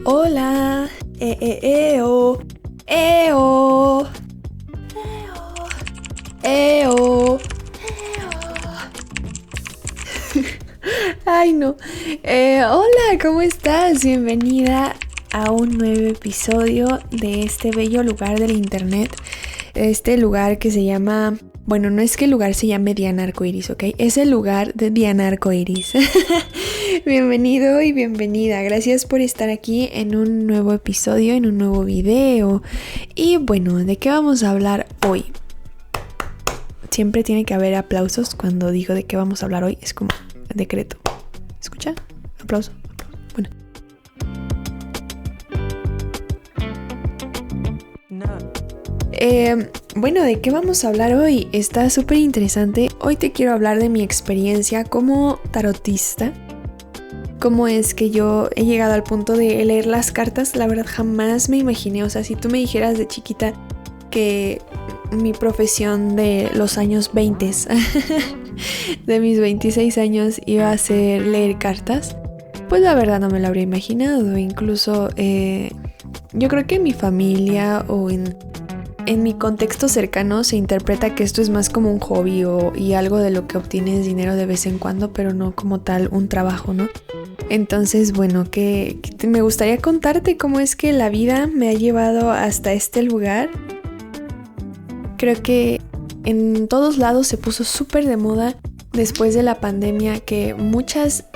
Hola, eo, eo, eo. Ay, no. Hola, ¿cómo estás? Bienvenida a un nuevo episodio de este bello lugar del internet. Este lugar que se llama... Bueno, no es que el lugar se llame Diana Arcoiris, ¿ok? Es el lugar de Diana Arcoiris. Bienvenido y bienvenida. Gracias por estar aquí en un nuevo episodio, en un nuevo video. Y bueno, ¿de qué vamos a hablar hoy? Siempre tiene que haber aplausos cuando digo de qué vamos a hablar hoy. Es como decreto. ¿Escucha? Aplauso. Bueno. Bueno, ¿de qué vamos a hablar hoy? Está súper interesante. Hoy te quiero hablar de mi experiencia como tarotista. Cómo es que yo he llegado al punto de leer las cartas. La verdad jamás me imaginé. O sea, si tú me dijeras de chiquita que mi profesión de los años 20, de mis 26 años, iba a ser leer cartas, pues la verdad no me lo habría imaginado. Incluso yo creo que en mi familia o en mi contexto cercano se interpreta que esto es más como un hobby y algo de lo que obtienes dinero de vez en cuando, pero no como tal un trabajo, ¿no? Entonces, bueno, que me gustaría contarte cómo es que la vida me ha llevado hasta este lugar. Creo que en todos lados se puso súper de moda después de la pandemia, que muchas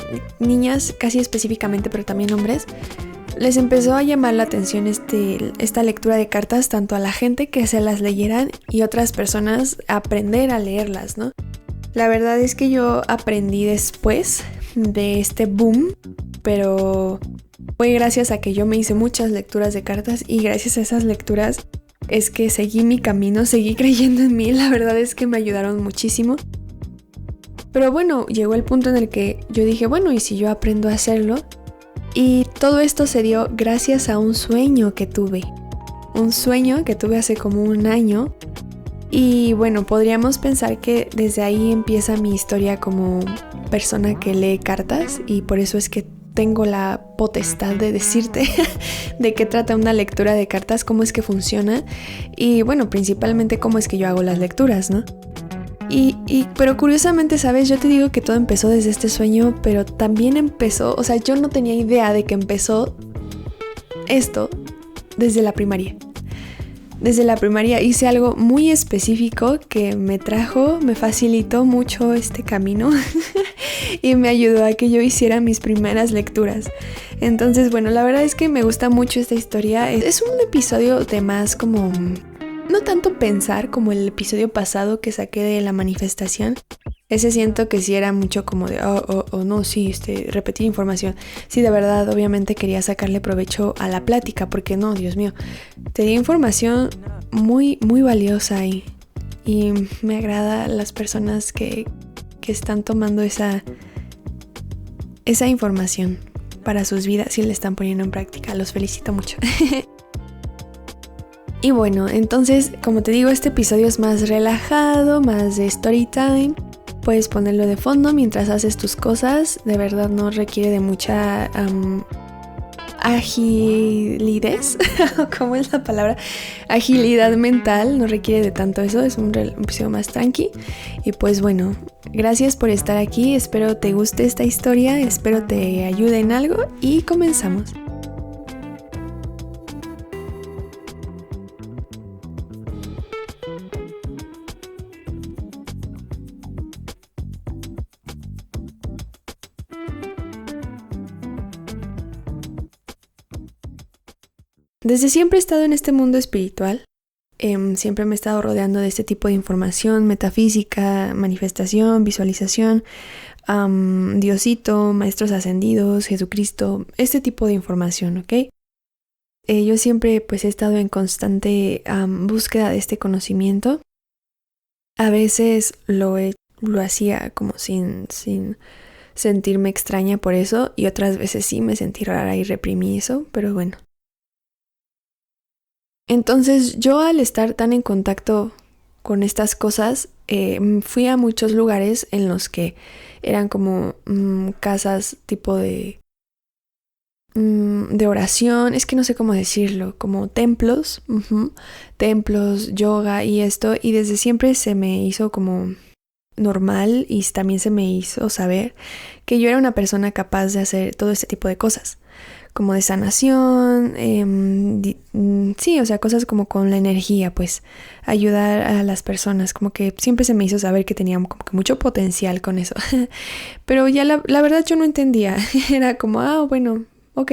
niñas, casi específicamente, pero también hombres, les empezó a llamar la atención esta lectura de cartas, tanto a la gente que se las leyeran y otras personas aprender a leerlas, ¿no? La verdad es que yo aprendí después de este boom, pero fue gracias a que yo me hice muchas lecturas de cartas y gracias a esas lecturas es que seguí mi camino, seguí creyendo en mí. La verdad es que me ayudaron muchísimo. Pero bueno, llegó el punto en el que yo dije, bueno, ¿y si yo aprendo a hacerlo? Y todo esto se dio gracias a un sueño que tuve. Un sueño que tuve hace como un año. Y bueno, podríamos pensar que desde ahí empieza mi historia como persona que lee cartas. Y por eso es que tengo la potestad de decirte de qué trata una lectura de cartas, cómo es que funciona. Y bueno, principalmente cómo es que yo hago las lecturas, ¿no? Pero curiosamente, ¿sabes? Yo te digo que todo empezó desde este sueño, pero también empezó, o sea, yo no tenía idea de que empezó esto desde la primaria. Desde la primaria hice algo muy específico que me facilitó mucho este camino y me ayudó a que yo hiciera mis primeras lecturas. Entonces, bueno, la verdad es que me gusta mucho esta historia. Es un episodio de más como... no tanto pensar como el episodio pasado que saqué de la manifestación. Ese siento que sí era mucho como de, no, sí, repetir información. Sí, de verdad, obviamente quería sacarle provecho a la plática, porque no, Dios mío, te di información muy, muy valiosa y me agrada las personas que están tomando esa información para sus vidas y la están poniendo en práctica. Los felicito mucho. Y bueno, entonces, como te digo, este episodio es más relajado, más de story time. Puedes ponerlo de fondo mientras haces tus cosas. De verdad no requiere de mucha agilidad. ¿Cómo es la palabra? Agilidad mental. No requiere de tanto eso. Es un episodio más tranqui. Y pues bueno, gracias por estar aquí. Espero te guste esta historia. Espero te ayude en algo. Y comenzamos. Desde siempre he estado en este mundo espiritual. Siempre me he estado rodeando de este tipo de información, metafísica, manifestación, visualización, Diosito, maestros ascendidos, Jesucristo, este tipo de información, ¿ok? Yo siempre pues he estado en constante búsqueda de este conocimiento. A veces lo hacía como sin sentirme extraña por eso, y otras veces sí me sentí rara y reprimí eso, pero bueno. Entonces yo, al estar tan en contacto con estas cosas, fui a muchos lugares en los que eran como casas tipo de oración, es que no sé cómo decirlo, como templos, templos, yoga y esto, y desde siempre se me hizo como normal y también se me hizo saber que yo era una persona capaz de hacer todo ese tipo de cosas, como de sanación, sí, o sea, cosas como con la energía, pues, ayudar a las personas, como que siempre se me hizo saber que tenía como que mucho potencial con eso, pero ya la verdad yo no entendía, era como, bueno, ok,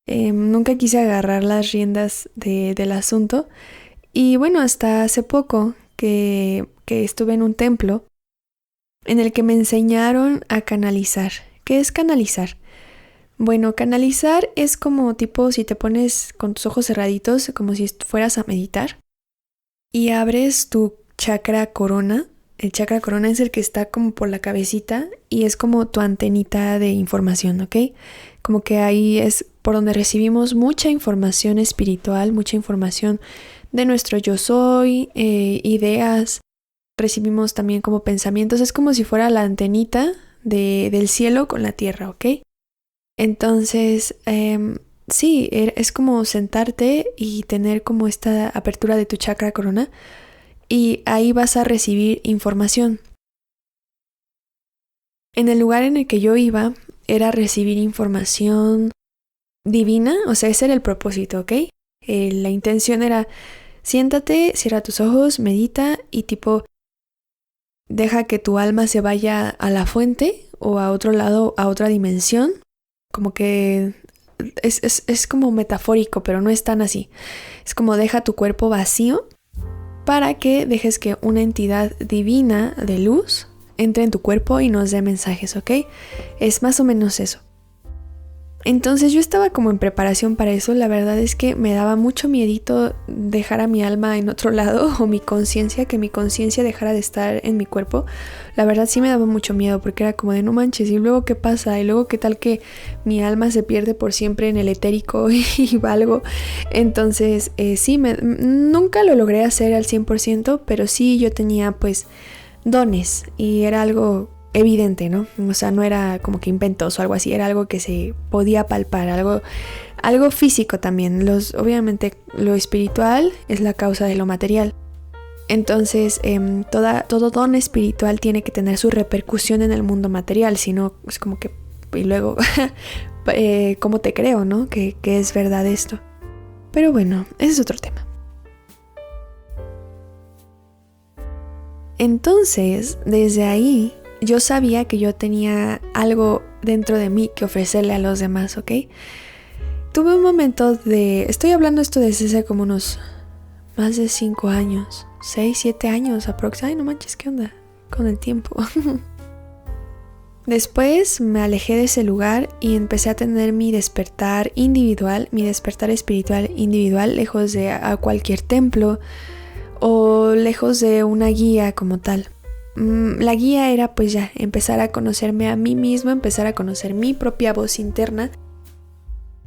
nunca quise agarrar las riendas del asunto, y bueno, hasta hace poco que estuve en un templo en el que me enseñaron a canalizar. ¿Qué es canalizar? Bueno, canalizar es como tipo si te pones con tus ojos cerraditos, como si fueras a meditar, y abres tu chakra corona. El chakra corona es el que está como por la cabecita y es como tu antenita de información, ¿ok? Como que ahí es por donde recibimos mucha información espiritual, mucha información de nuestro yo soy, ideas. Recibimos también como pensamientos, es como si fuera la antenita del cielo con la tierra, ¿ok? Entonces, sí, es como sentarte y tener como esta apertura de tu chakra corona y ahí vas a recibir información. En el lugar en el que yo iba era recibir información divina, o sea, ese era el propósito, ¿ok? La intención era siéntate, cierra tus ojos, medita y tipo deja que tu alma se vaya a la fuente o a otro lado, a otra dimensión. Como que es como metafórico, pero no es tan así. Es como deja tu cuerpo vacío para que dejes que una entidad divina de luz entre en tu cuerpo y nos dé mensajes, ¿ok? Es más o menos eso. Entonces yo estaba como en preparación para eso. La verdad es que me daba mucho miedito dejar a mi alma en otro lado o mi conciencia, que mi conciencia dejara de estar en mi cuerpo. La verdad sí me daba mucho miedo porque era como de no manches, ¿y luego qué pasa? ¿Y luego qué tal que mi alma se pierde por siempre en el etérico y valgo? Entonces sí, nunca lo logré hacer al 100%, pero sí yo tenía pues dones y era algo evidente, ¿no? O sea, no era como que inventos o algo así, era algo que se podía palpar, algo físico también. Obviamente lo espiritual es la causa de lo material. Entonces, todo don espiritual tiene que tener su repercusión en el mundo material, si no, es como que, y luego, ¿cómo te creo, no? Que es verdad esto. Pero bueno, ese es otro tema. Entonces, desde ahí, yo sabía que yo tenía algo dentro de mí que ofrecerle a los demás, ¿ok? Tuve un momento estoy hablando esto desde hace como unos más de 5 años, 6, 7 años aproximadamente. Ay, no manches, ¿qué onda con el tiempo? Después me alejé de ese lugar y empecé a tener mi despertar individual, mi despertar espiritual individual, lejos de a cualquier templo o lejos de una guía como tal. La guía era pues ya empezar a conocerme a mí misma, empezar a conocer mi propia voz interna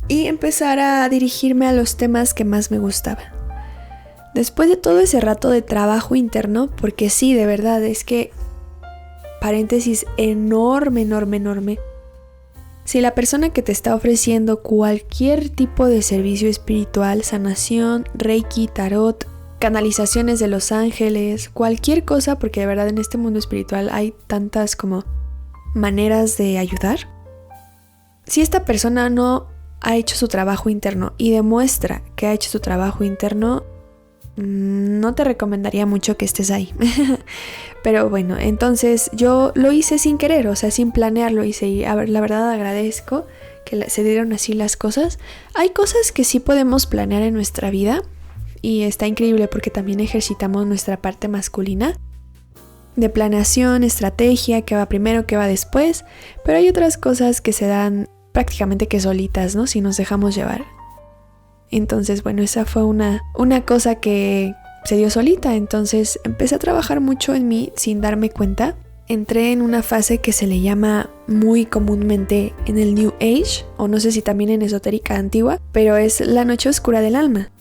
y empezar a dirigirme a los temas que más me gustaban. Después de todo ese rato de trabajo interno, porque sí, de verdad, es que, paréntesis enorme, si la persona que te está ofreciendo cualquier tipo de servicio espiritual, sanación, reiki, tarot, canalizaciones de los ángeles, cualquier cosa, porque de verdad en este mundo espiritual hay tantas como maneras de ayudar. Si esta persona no ha hecho su trabajo interno y demuestra que ha hecho su trabajo interno, no te recomendaría mucho que estés ahí. Pero bueno, entonces yo lo hice sin querer, o sea, sin planearlo hice y la verdad agradezco que se dieron así las cosas. Hay cosas que sí podemos planear en nuestra vida. Y está increíble porque también ejercitamos nuestra parte masculina de planeación, estrategia, qué va primero, qué va después. Pero hay otras cosas que se dan prácticamente que solitas, ¿no? Si nos dejamos llevar. Entonces, bueno, esa fue una cosa que se dio solita. Entonces empecé a trabajar mucho en mí sin darme cuenta. Entré en una fase que se le llama muy comúnmente en el New Age, o no sé si también en esotérica antigua, pero es la noche oscura del alma.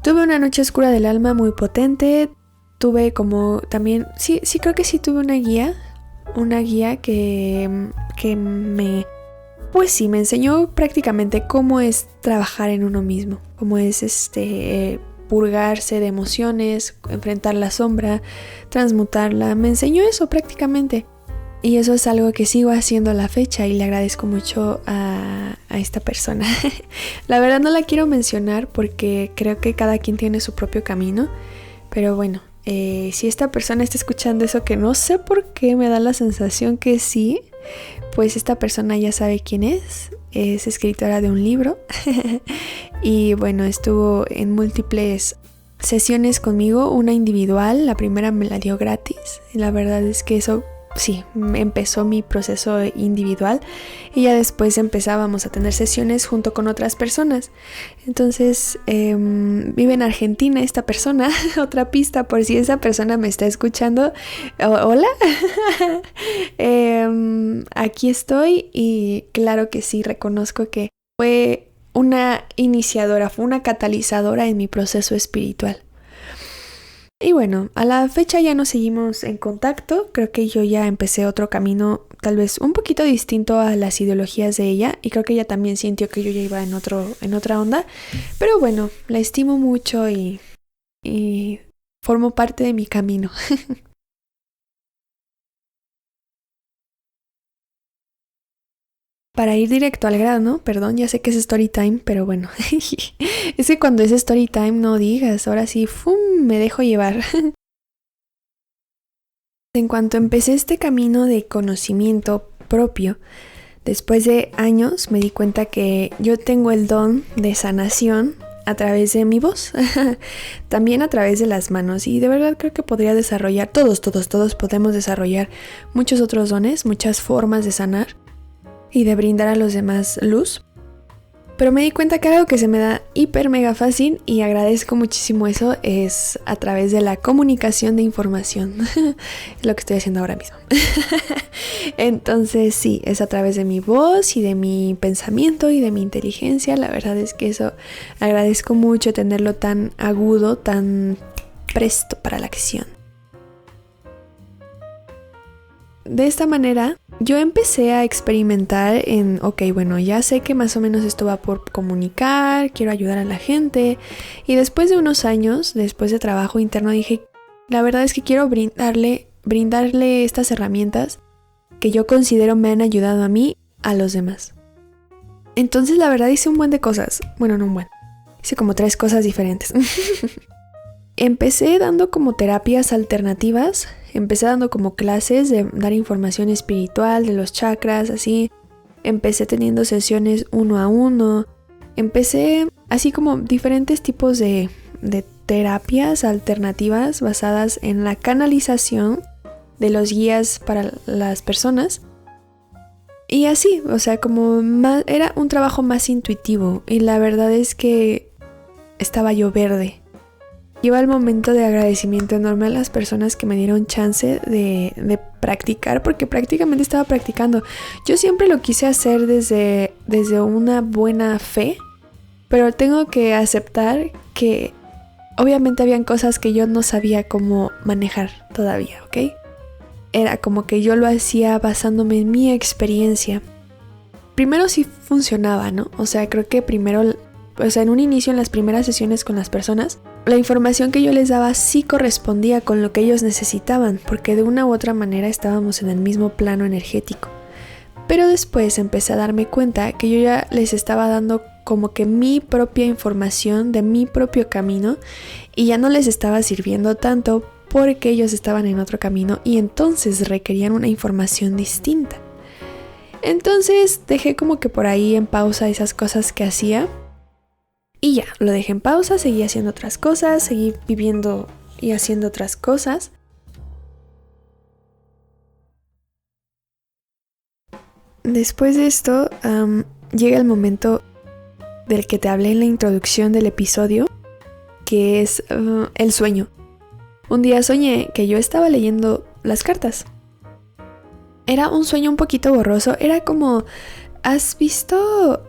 Tuve una noche oscura del alma muy potente. Tuve como también, sí, creo que sí tuve una guía que me, pues sí, me enseñó prácticamente cómo es trabajar en uno mismo, cómo es purgarse de emociones, enfrentar la sombra, transmutarla. Me enseñó eso prácticamente. Y eso es algo que sigo haciendo a la fecha y le agradezco mucho a esta persona. La verdad no la quiero mencionar porque creo que cada quien tiene su propio camino. Pero bueno, si esta persona está escuchando eso, que no sé por qué me da la sensación que sí, pues esta persona ya sabe quién es. Es escritora de un libro. Y bueno, estuvo en múltiples sesiones conmigo, una individual. La primera me la dio gratis. Y la verdad es que eso... sí, empezó mi proceso individual y ya después empezábamos a tener sesiones junto con otras personas. Entonces, vive en Argentina esta persona. Otra pista por si esa persona me está escuchando. Hola. Aquí estoy y claro que sí, reconozco que fue una iniciadora, fue una catalizadora en mi proceso espiritual. Y bueno, a la fecha ya nos seguimos en contacto. Creo que yo ya empecé otro camino tal vez un poquito distinto a las ideologías de ella. Y creo que ella también sintió que yo ya iba en otra onda. Pero bueno, la estimo mucho y formo parte de mi camino. Para ir directo al grano, perdón, ya sé que es story time, pero bueno. Es que cuando es story time no digas, ahora sí, ¡fum!, me dejo llevar. En cuanto empecé este camino de conocimiento propio, después de años me di cuenta que yo tengo el don de sanación a través de mi voz, también a través de las manos, y de verdad creo que podría desarrollar, todos podemos desarrollar muchos otros dones, muchas formas de sanar y de brindar a los demás luz. Pero me di cuenta que algo que se me da hiper mega fácil y agradezco muchísimo eso es a través de la comunicación de información. Es lo que estoy haciendo ahora mismo. Entonces sí, es a través de mi voz y de mi pensamiento y de mi inteligencia. La verdad es que eso agradezco mucho tenerlo tan agudo, tan presto para la acción. De esta manera, yo empecé a experimentar en, ok, bueno, ya sé que más o menos esto va por comunicar, quiero ayudar a la gente. Y después de unos años, después de trabajo interno, dije, la verdad es que quiero brindarle estas herramientas que yo considero me han ayudado a mí, a los demás. Entonces, la verdad, hice un buen de cosas. Bueno, no un buen. Hice como 3 cosas diferentes. Empecé dando como terapias alternativas. Empecé dando como clases de dar información espiritual de los chakras, así. Empecé teniendo sesiones 1 a 1. Empecé así como diferentes tipos de terapias alternativas basadas en la canalización de los guías para las personas. Y así, o sea, como era un trabajo más intuitivo. Y la verdad es que estaba yo verde. Iba el momento de agradecimiento enorme a las personas que me dieron chance de practicar, porque prácticamente estaba practicando. Yo siempre lo quise hacer desde una buena fe, pero tengo que aceptar que obviamente habían cosas que yo no sabía cómo manejar todavía, ¿ok? Era como que yo lo hacía basándome en mi experiencia. Primero sí funcionaba, ¿no? O sea, creo que primero, o sea, en un inicio, en las primeras sesiones con las personas, la información que yo les daba sí correspondía con lo que ellos necesitaban, porque de una u otra manera estábamos en el mismo plano energético. Pero después empecé a darme cuenta que yo ya les estaba dando como que mi propia información de mi propio camino y ya no les estaba sirviendo tanto porque ellos estaban en otro camino y entonces requerían una información distinta. Entonces dejé como que por ahí en pausa esas cosas que hacía. Y ya, lo dejé en pausa, seguí haciendo otras cosas, seguí viviendo y haciendo otras cosas. Después de esto, llega el momento del que te hablé en la introducción del episodio, que es el sueño. Un día soñé que yo estaba leyendo las cartas. Era un sueño un poquito borroso, era como, ¿has visto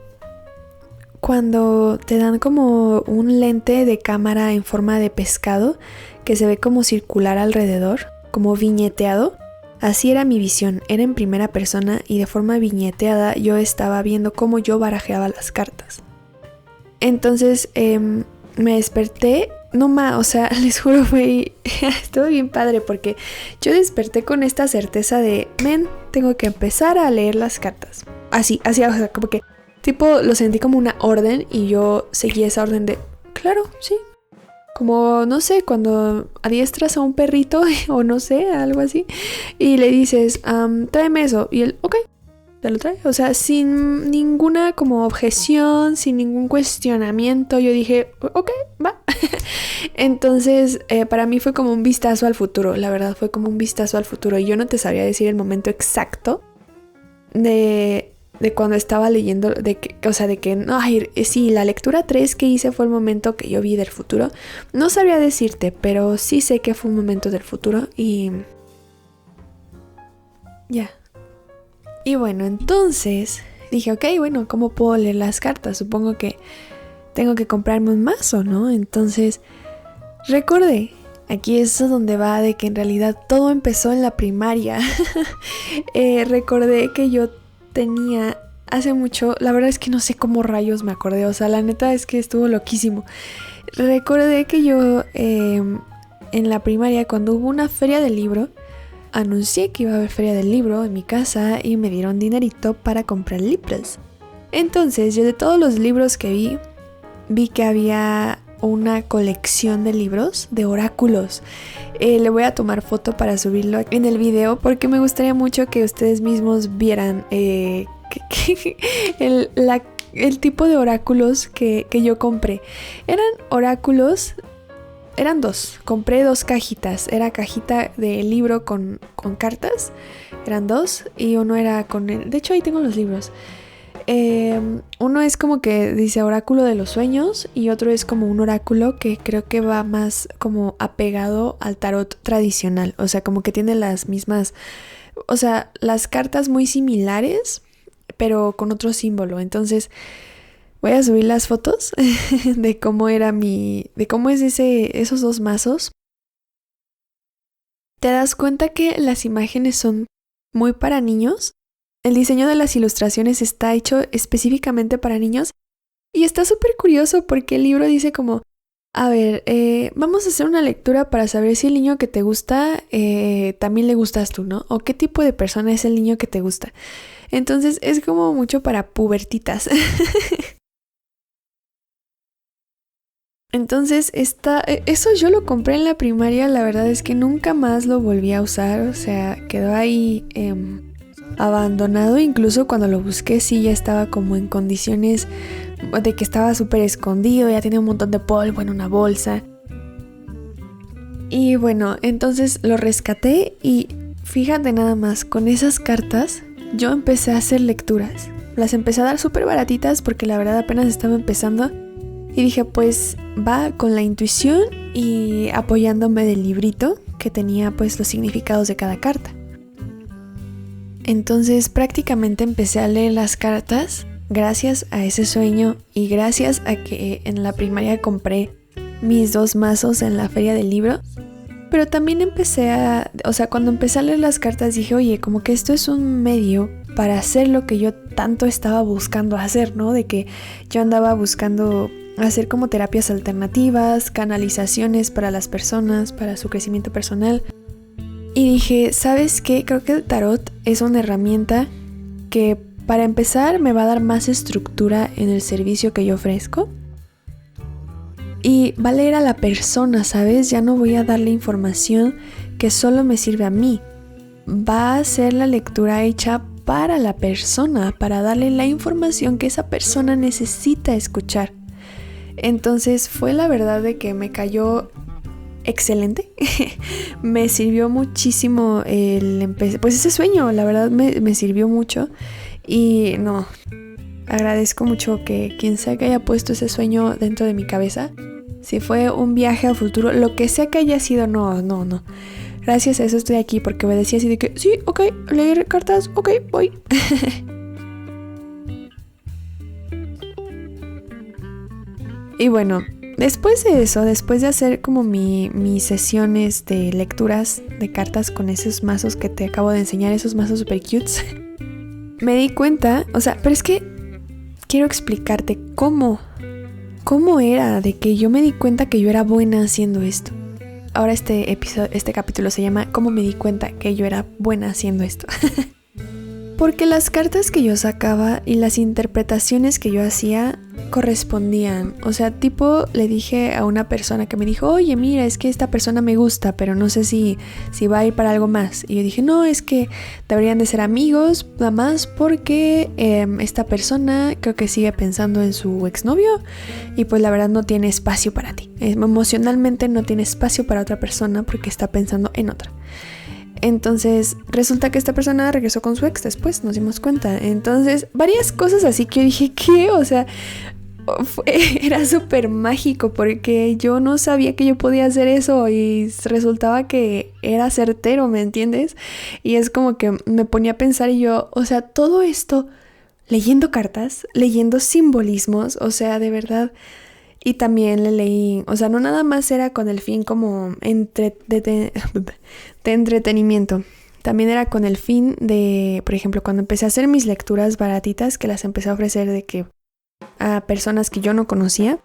cuando te dan como un lente de cámara en forma de pescado que se ve como circular alrededor, como viñeteado. Así era mi visión, era en primera persona y de forma viñeteada yo estaba viendo cómo yo barajeaba las cartas. Entonces me desperté, o sea, les juro estuvo bien padre porque yo desperté con esta certeza de, tengo que empezar a leer las cartas. Así, o sea, como que tipo lo sentí como una orden y yo seguí esa orden de, claro, sí. Como, no sé, cuando adiestras a un perrito o no sé, algo así, y le dices, tráeme eso, y él, ok, te lo trae. O sea, sin ninguna como objeción, sin ningún cuestionamiento, yo dije, ok, va. Entonces, para mí fue como un vistazo al futuro, la verdad fue como un vistazo al futuro. Y yo no te sabría decir el momento exacto de cuando estaba leyendo, sí, la lectura 3 que hice fue el momento que yo vi del futuro. No sabría decirte, pero sí sé que fue un momento del futuro y... ya. Y bueno, entonces dije, ok, bueno, ¿cómo puedo leer las cartas? Supongo que tengo que comprarme un mazo, ¿no? Entonces, recordé, aquí es donde va de que en realidad todo empezó en la primaria. Recordé que yo tenía hace mucho, la verdad es que no sé cómo rayos me acordé, o sea, la neta es que estuvo loquísimo. Recordé que yo en la primaria, cuando hubo una feria del libro, anuncié que iba a haber feria del libro en mi casa y me dieron dinerito para comprar libros. Entonces yo de todos los libros que vi que había una colección de libros de oráculos. Le voy a tomar foto para subirlo en el video porque me gustaría mucho que ustedes mismos vieran el tipo de oráculos que yo compré. Eran oráculos, eran dos, compré 2 cajitas. Era cajita de libro con cartas, eran 2 y uno era con de hecho ahí tengo los libros. Uno es como que dice oráculo de los sueños y otro es como un oráculo que creo que va más como apegado al tarot tradicional, o sea, como que tiene las mismas, o sea, las cartas muy similares pero con otro símbolo. Entonces voy a subir las fotos de cómo era de cómo es esos 2 mazos. Te das cuenta que las imágenes son muy para niños. El diseño de las ilustraciones está hecho específicamente para niños y está súper curioso porque el libro dice como, a ver, vamos a hacer una lectura para saber si el niño que te gusta también le gustas tú, ¿no? O qué tipo de persona es el niño que te gusta. Entonces es como mucho para pubertitas. Entonces eso yo lo compré en la primaria, la verdad es que nunca más lo volví a usar, o sea, quedó ahí abandonado. Incluso cuando lo busqué sí ya estaba como en condiciones de que estaba súper escondido, ya tenía un montón de polvo en una bolsa. Y bueno, entonces lo rescaté y fíjate nada más, con esas cartas yo empecé a hacer lecturas. Las empecé a dar súper baratitas porque la verdad apenas estaba empezando. Y dije, pues va con la intuición y apoyándome del librito que tenía pues los significados de cada carta. Entonces prácticamente empecé a leer las cartas gracias a ese sueño y gracias a que en la primaria compré mis 2 mazos en la feria del libro. Pero también cuando empecé a leer las cartas dije, oye, como que esto es un medio para hacer lo que yo tanto estaba buscando hacer, ¿no? De que yo andaba buscando hacer como terapias alternativas, canalizaciones para las personas, para su crecimiento personal. Y dije, ¿sabes qué? Creo que el tarot es una herramienta que para empezar me va a dar más estructura en el servicio que yo ofrezco. Y va a leer a la persona, ¿sabes? Ya no voy a darle información que solo me sirve a mí. Va a ser la lectura hecha para la persona, para darle la información que esa persona necesita escuchar. Entonces fue la verdad de que me cayó excelente. Me sirvió muchísimo pues ese sueño, la verdad me sirvió mucho. Y no, agradezco mucho que quien sea que haya puesto ese sueño dentro de mi cabeza. Si fue un viaje al futuro, lo que sea que haya sido, no. Gracias a eso estoy aquí, porque me decía así de que, sí, ok, leer cartas, ok, voy. Y bueno, después de eso, después de hacer como mis sesiones de lecturas de cartas con esos mazos que te acabo de enseñar, esos mazos super cutes, me di cuenta, o sea, pero es que quiero explicarte cómo era de que yo me di cuenta que yo era buena haciendo esto. Ahora este capítulo se llama ¿Cómo me di cuenta que yo era buena haciendo esto? Porque las cartas que yo sacaba y las interpretaciones que yo hacía correspondían. O sea, tipo, le dije a una persona que me dijo, oye, mira, es que esta persona me gusta, pero no sé si va a ir para algo más. Y yo dije, no, es que deberían de ser amigos, nada más porque esta persona creo que sigue pensando en su exnovio y pues la verdad no tiene espacio para ti. Emocionalmente no tiene espacio para otra persona porque está pensando en otra. Entonces resulta que esta persona regresó con su ex después, nos dimos cuenta. Entonces varias cosas así que yo dije, ¿qué? O sea, era súper mágico porque yo no sabía que yo podía hacer eso y resultaba que era certero, ¿me entiendes? Y es como que me ponía a pensar y yo, o sea, todo esto leyendo cartas, leyendo simbolismos, o sea, de verdad. Y también le leí, o sea, no nada más era con el fin como de entretenimiento. También era con el fin de, por ejemplo, cuando empecé a hacer mis lecturas baratitas, que las empecé a ofrecer de que a personas que yo no conocía,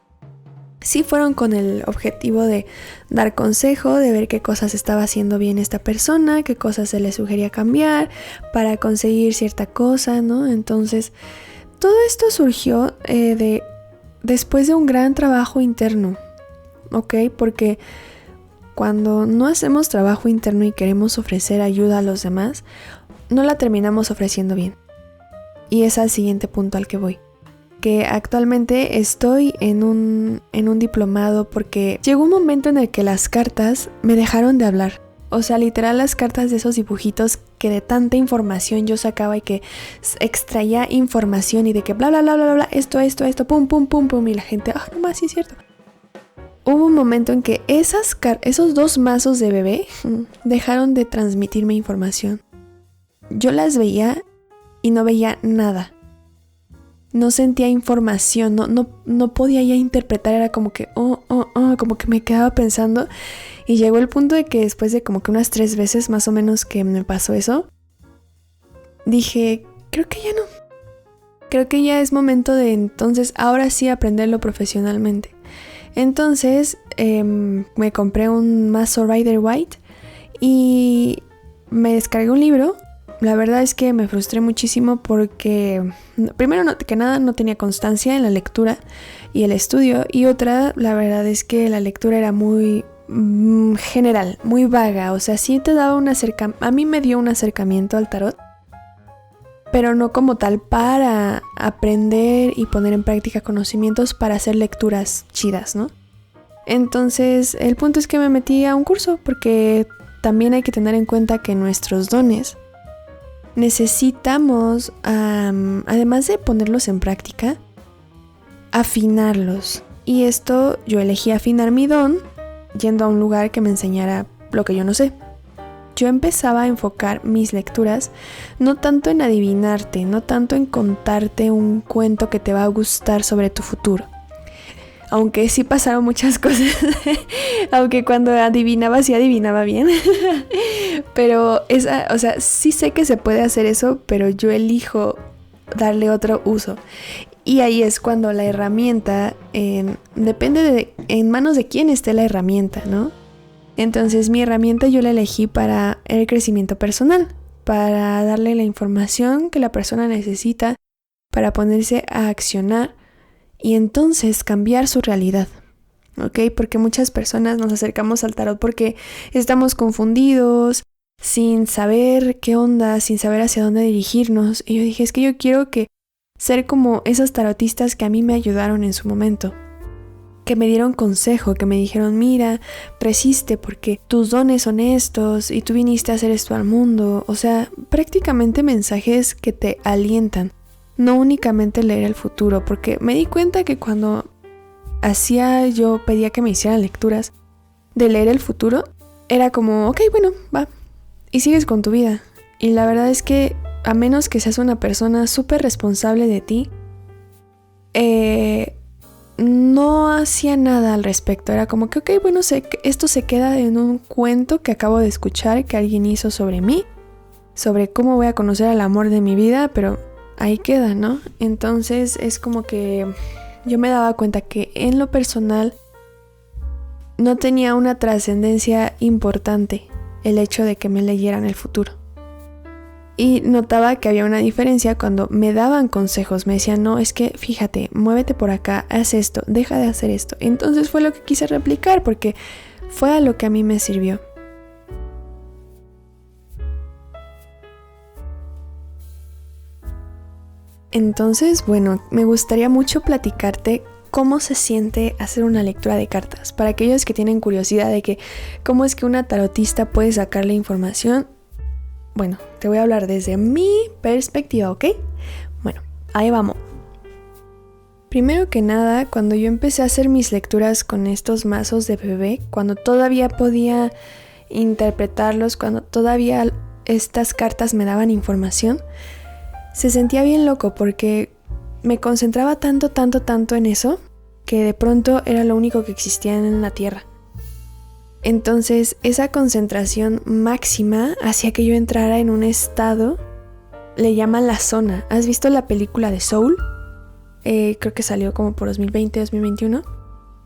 sí fueron con el objetivo de dar consejo, de ver qué cosas estaba haciendo bien esta persona, qué cosas se le sugería cambiar para conseguir cierta cosa, ¿no? Entonces, todo esto surgió después de un gran trabajo interno, ¿ok? Porque cuando no hacemos trabajo interno y queremos ofrecer ayuda a los demás, no la terminamos ofreciendo bien. Y es al siguiente punto al que voy. Que actualmente estoy en un diplomado porque llegó un momento en el que las cartas me dejaron de hablar. O sea, literal las cartas de esos dibujitos que de tanta información yo sacaba y que extraía información y de que bla bla bla bla bla, esto, pum pum pum pum, y la gente, no más, sí es cierto. Hubo un momento en que esos dos mazos de bebé dejaron de transmitirme información. Yo las veía y no veía nada. No sentía información, no podía ya interpretar, era como que, como que me quedaba pensando. Y llegó el punto de que después de como que unas 3 veces más o menos que me pasó eso, dije, creo que ya no. Creo que ya es momento de entonces, ahora sí aprenderlo profesionalmente. Entonces, me compré un mazo Rider White y me descargué un libro. La verdad es que me frustré muchísimo porque, primero que nada, no tenía constancia en la lectura y el estudio. Y otra, la verdad es que la lectura era muy general, muy vaga. O sea, sí te daba a mí me dio un acercamiento al tarot, pero no como tal para aprender y poner en práctica conocimientos para hacer lecturas chidas, ¿no? Entonces, el punto es que me metí a un curso porque también hay que tener en cuenta que nuestros dones necesitamos, además de ponerlos en práctica, afinarlos. Y esto yo elegí afinar mi don yendo a un lugar que me enseñara lo que yo no sé. Yo empezaba a enfocar mis lecturas no tanto en adivinarte, no tanto en contarte un cuento que te va a gustar sobre tu futuro. Aunque sí pasaron muchas cosas, aunque cuando adivinaba sí adivinaba bien. Pero o sea, sí sé que se puede hacer eso, pero yo elijo darle otro uso. Y ahí es cuando la herramienta, depende en manos de quién esté la herramienta, ¿no? Entonces mi herramienta yo la elegí para el crecimiento personal, para darle la información que la persona necesita para ponerse a accionar y entonces cambiar su realidad, ¿ok? Porque muchas personas nos acercamos al tarot porque estamos confundidos, sin saber qué onda, sin saber hacia dónde dirigirnos. Y yo dije, es que yo quiero ser como esas tarotistas que a mí me ayudaron en su momento, que me dieron consejo, que me dijeron, mira, resiste porque tus dones son estos y tú viniste a hacer esto al mundo. O sea, prácticamente mensajes que te alientan. No únicamente leer el futuro, porque me di cuenta que cuando yo pedía que me hicieran lecturas de leer el futuro, era como, ok, bueno, va, y sigues con tu vida. Y la verdad es que, a menos que seas una persona súper responsable de ti, no hacía nada al respecto. Era como que, ok, bueno, esto se queda en un cuento que acabo de escuchar que alguien hizo sobre mí, sobre cómo voy a conocer al amor de mi vida, pero ahí queda, ¿no? Entonces es como que yo me daba cuenta que en lo personal no tenía una trascendencia importante el hecho de que me leyeran el futuro. Y notaba que había una diferencia cuando me daban consejos. Me decían, no, es que fíjate, muévete por acá, haz esto, deja de hacer esto. Entonces fue lo que quise replicar porque fue a lo que a mí me sirvió. Entonces, bueno, me gustaría mucho platicarte cómo se siente hacer una lectura de cartas. Para aquellos que tienen curiosidad de que cómo es que una tarotista puede sacarle información, bueno, te voy a hablar desde mi perspectiva, ¿ok? Bueno, ahí vamos. Primero que nada, cuando yo empecé a hacer mis lecturas con estos mazos de bebé, cuando todavía podía interpretarlos, cuando todavía estas cartas me daban información, se sentía bien loco porque me concentraba tanto en eso que de pronto era lo único que existía en la Tierra. Entonces esa concentración máxima hacía que yo entrara en un estado, le llaman la zona. ¿Has visto la película de Soul? Creo que salió como por 2020, 2021.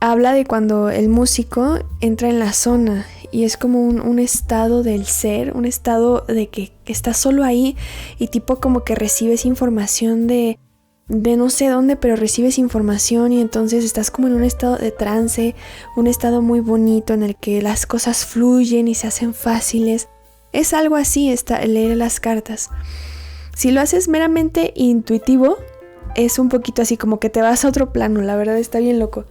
Habla de cuando el músico entra en la zona y es como un estado del ser, un estado de que estás solo ahí y tipo como que recibes información de no sé dónde, pero recibes información y entonces estás como en un estado de trance, un estado muy bonito en el que las cosas fluyen y se hacen fáciles. Es algo así leer las cartas. Si lo haces meramente intuitivo, es un poquito así como que te vas a otro plano, la verdad está bien loco.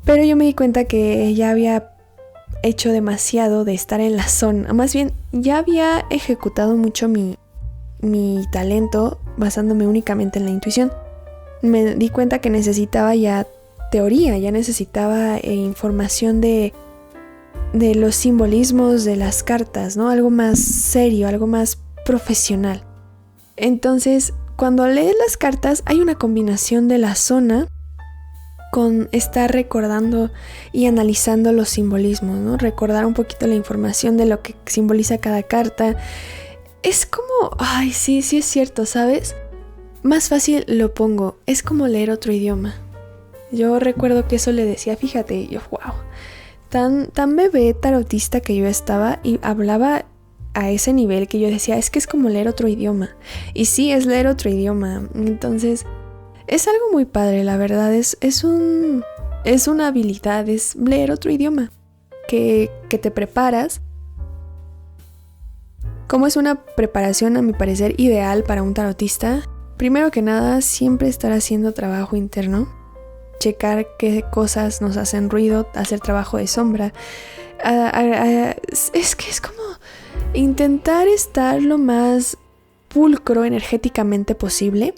Pero yo me di cuenta que ya había hecho demasiado de estar en la zona, más bien ya había ejecutado mucho mi talento basándome únicamente en la intuición. Me di cuenta que necesitaba ya teoría, ya necesitaba información de los simbolismos de las cartas, ¿no? Algo más serio, algo más profesional. Entonces, cuando lees las cartas hay una combinación de la zona con estar recordando y analizando los simbolismos, ¿no? Recordar un poquito la información de lo que simboliza cada carta. Es como, ay, sí es cierto, ¿sabes? Más fácil lo pongo, es como leer otro idioma. Yo recuerdo que eso le decía, fíjate, yo, wow, tan bebé tarotista que yo estaba y hablaba a ese nivel que yo decía, es que es como leer otro idioma. Y sí, es leer otro idioma. Entonces, es algo muy padre, la verdad, es una habilidad, es leer otro idioma que te preparas. ¿Cómo es una preparación, a mi parecer, ideal para un tarotista? Primero que nada, siempre estar haciendo trabajo interno, checar qué cosas nos hacen ruido, hacer trabajo de sombra. Es que es como intentar estar lo más pulcro energéticamente posible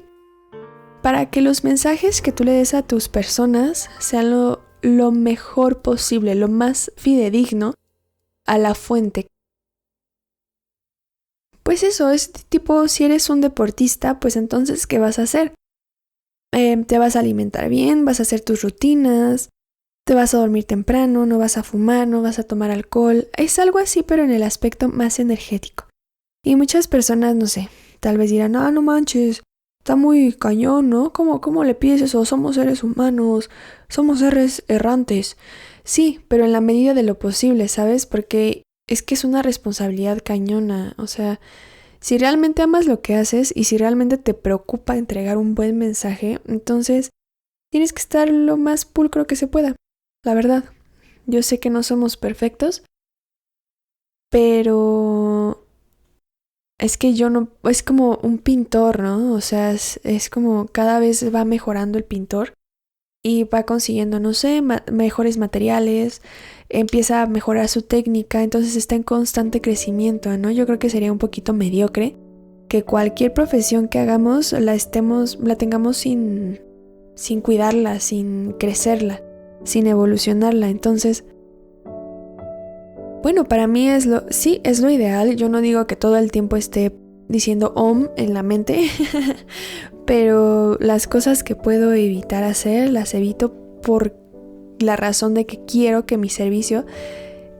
para que los mensajes que tú le des a tus personas sean lo mejor posible, lo más fidedigno a la fuente. Pues eso, es tipo, si eres un deportista, pues entonces, ¿qué vas a hacer? Te vas a alimentar bien, vas a hacer tus rutinas, te vas a dormir temprano, no vas a fumar, no vas a tomar alcohol. Es algo así, pero en el aspecto más energético. Y muchas personas, no sé, tal vez dirán, no manches, está muy cañón, ¿no? ¿Cómo le pides eso? Somos seres humanos, somos seres errantes. Sí, pero en la medida de lo posible, ¿sabes? Porque es que es una responsabilidad cañona, o sea, si realmente amas lo que haces y si realmente te preocupa entregar un buen mensaje, entonces tienes que estar lo más pulcro que se pueda, la verdad. Yo sé que no somos perfectos, pero es que yo no, es como un pintor, ¿no? O sea, es como cada vez va mejorando el pintor y va consiguiendo, no sé, mejores materiales, empieza a mejorar su técnica, entonces está en constante crecimiento, ¿no? Yo creo que sería un poquito mediocre que cualquier profesión que hagamos la tengamos sin cuidarla, sin crecerla, sin evolucionarla. Entonces, bueno, para mí es lo ideal. Yo no digo que todo el tiempo esté diciendo Om en la mente, pero las cosas que puedo evitar hacer las evito por la razón de que quiero que mi servicio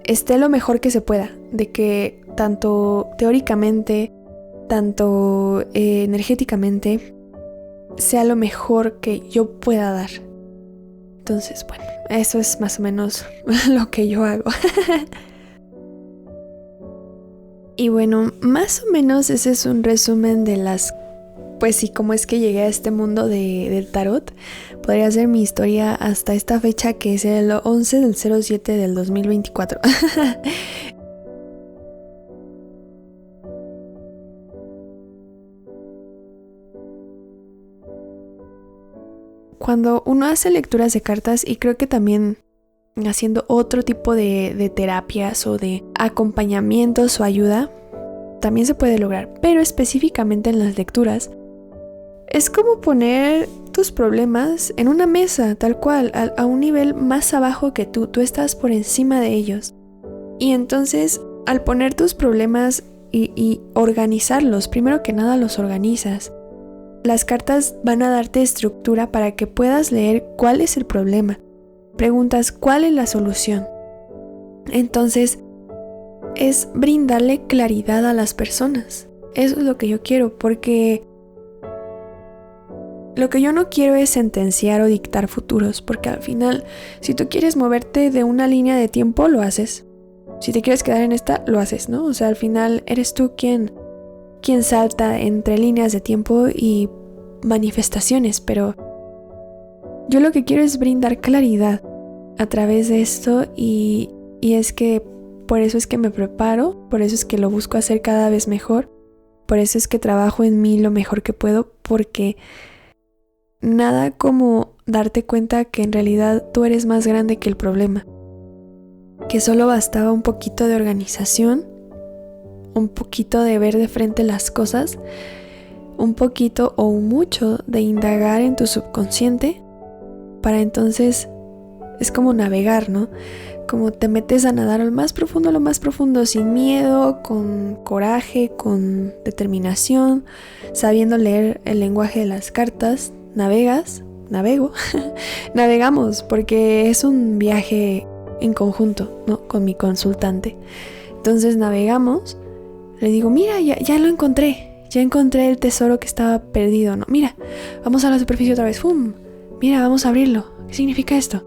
esté lo mejor que se pueda, de que tanto teóricamente, tanto energéticamente, sea lo mejor que yo pueda dar. Entonces, bueno, eso es más o menos lo que yo hago. Y bueno, más o menos ese es un resumen de las... Pues sí, cómo es que llegué a este mundo del tarot. Podría ser mi historia hasta esta fecha, que es el 11 del 07 del 2024. Cuando uno hace lecturas de cartas, y creo que también haciendo otro tipo de terapias o de acompañamientos o ayuda, también se puede lograr. Pero específicamente en las lecturas, es como poner tus problemas en una mesa, tal cual, a un nivel más abajo que tú estás por encima de ellos. Y entonces, al poner tus problemas y organizarlos, primero que nada los organizas. Las cartas van a darte estructura para que puedas leer cuál es el problema. Preguntas cuál es la solución. Entonces, es brindarle claridad a las personas. Eso es lo que yo quiero, porque lo que yo no quiero es sentenciar o dictar futuros, porque al final, si tú quieres moverte de una línea de tiempo, lo haces. Si te quieres quedar en esta, lo haces, ¿no? O sea, al final eres tú quien salta entre líneas de tiempo y manifestaciones, pero yo lo que quiero es brindar claridad a través de esto y es que por eso es que me preparo, por eso es que lo busco hacer cada vez mejor, por eso es que trabajo en mí lo mejor que puedo, porque nada como darte cuenta que en realidad tú eres más grande que el problema, que solo bastaba un poquito de organización, un poquito de ver de frente las cosas, un poquito o mucho de indagar en tu subconsciente, para entonces es como navegar, ¿no? Como te metes a nadar lo más profundo, sin miedo, con coraje, con determinación, sabiendo leer el lenguaje de las cartas, navegamos, porque es un viaje en conjunto, ¿no? Con mi consultante. Entonces navegamos. Le digo, mira, ya lo encontré. Ya encontré el tesoro que estaba perdido, ¿no? Mira, vamos a la superficie otra vez. ¡Fum! Mira, vamos a abrirlo. ¿Qué significa esto?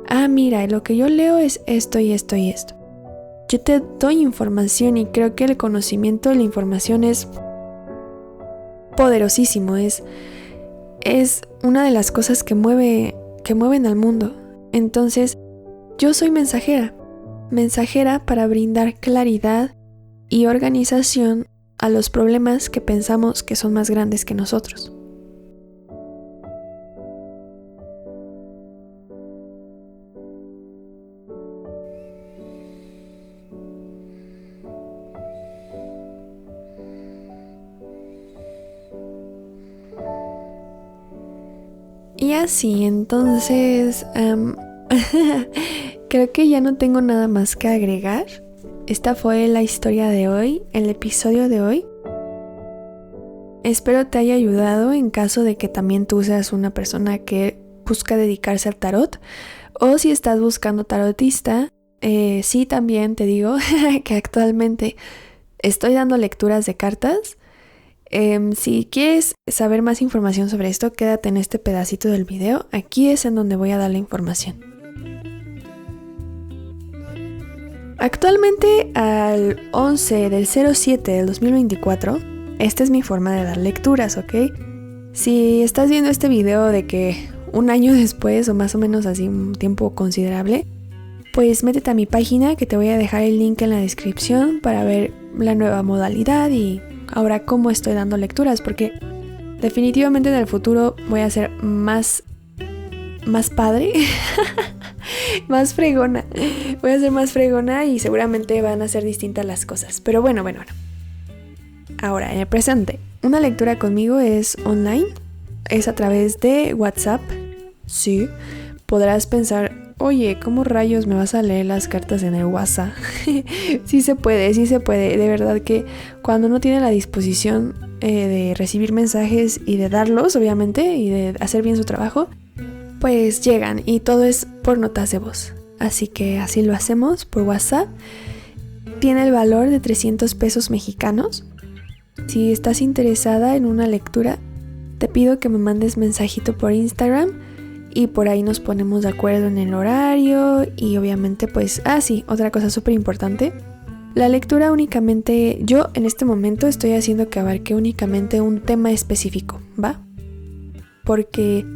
Ah, mira, lo que yo leo es esto y esto y esto. Yo te doy información y creo que el conocimiento de la información es poderosísimo. Es una de las cosas que mueven al mundo. Entonces, yo soy mensajera para brindar claridad y organización a los problemas que pensamos que son más grandes que nosotros. Y así, entonces, creo que ya no tengo nada más que agregar. Esta fue la historia de hoy, el episodio de hoy. Espero te haya ayudado en caso de que también tú seas una persona que busca dedicarse al tarot, o si estás buscando tarotista. Sí, también te digo que actualmente estoy dando lecturas de cartas. Si quieres saber más información sobre esto, quédate en este pedacito del video. Aquí es en donde voy a dar la información. Actualmente, al 11 del 07 del 2024, esta es mi forma de dar lecturas, ¿ok? Si estás viendo este video de que un año después, o más o menos así un tiempo considerable, pues métete a mi página, que te voy a dejar el link en la descripción para ver la nueva modalidad y ahora cómo estoy dando lecturas, porque definitivamente en el futuro voy a ser más padre, más fregona. Voy a ser más fregona y seguramente van a ser distintas las cosas. Pero bueno. Ahora, en el presente, una lectura conmigo es online, es a través de WhatsApp. Sí, podrás pensar, oye, ¿cómo rayos me vas a leer las cartas en el WhatsApp? Sí se puede, de verdad que cuando uno tiene la disposición de recibir mensajes y de darlos, obviamente, y de hacer bien su trabajo, pues llegan y todo es por notas de voz. Así que así lo hacemos por WhatsApp. Tiene el valor de 300 pesos mexicanos. Si estás interesada en una lectura, te pido que me mandes mensajito por Instagram y por ahí nos ponemos de acuerdo en el horario y obviamente pues, sí, otra cosa súper importante. La lectura únicamente, yo en este momento estoy haciendo que abarque únicamente un tema específico, ¿va? Porque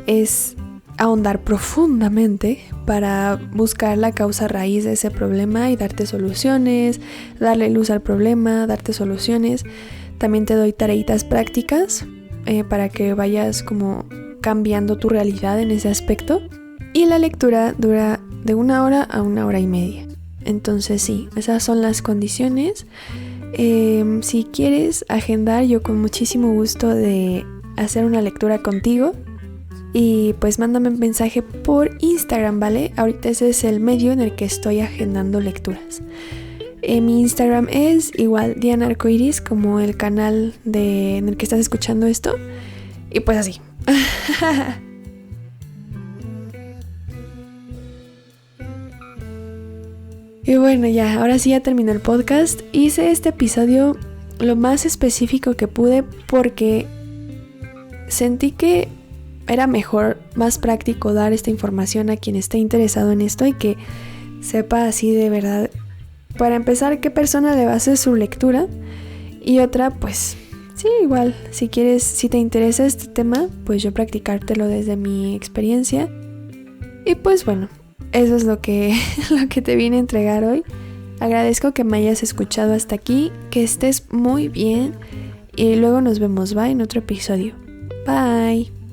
es ahondar profundamente para buscar la causa raíz de ese problema y darte soluciones, darle luz al problema, darte soluciones. También te doy tareitas prácticas para que vayas como cambiando tu realidad en ese aspecto. Y la lectura dura de 1 hora a 1 hora y media. Entonces sí, esas son las condiciones. Si quieres agendar, yo con muchísimo gusto de hacer una lectura contigo. Y pues mándame un mensaje por Instagram, ¿vale? Ahorita ese es el medio en el que estoy agendando lecturas. Mi Instagram es igual Diana Arcoiris, como el canal en el que estás escuchando esto. Y pues así. Y bueno, ya, ahora sí ya terminó el podcast. Hice este episodio lo más específico que pude porque sentí que era mejor, más práctico dar esta información a quien esté interesado en esto y que sepa así de verdad, para empezar, qué persona le va a hacer su lectura. Y otra, pues, sí, igual, si quieres, si te interesa este tema, pues yo practicártelo desde mi experiencia. Y pues bueno, eso es lo que te vine a entregar hoy. Agradezco que me hayas escuchado hasta aquí, que estés muy bien y luego nos vemos, bye, en otro episodio. Bye.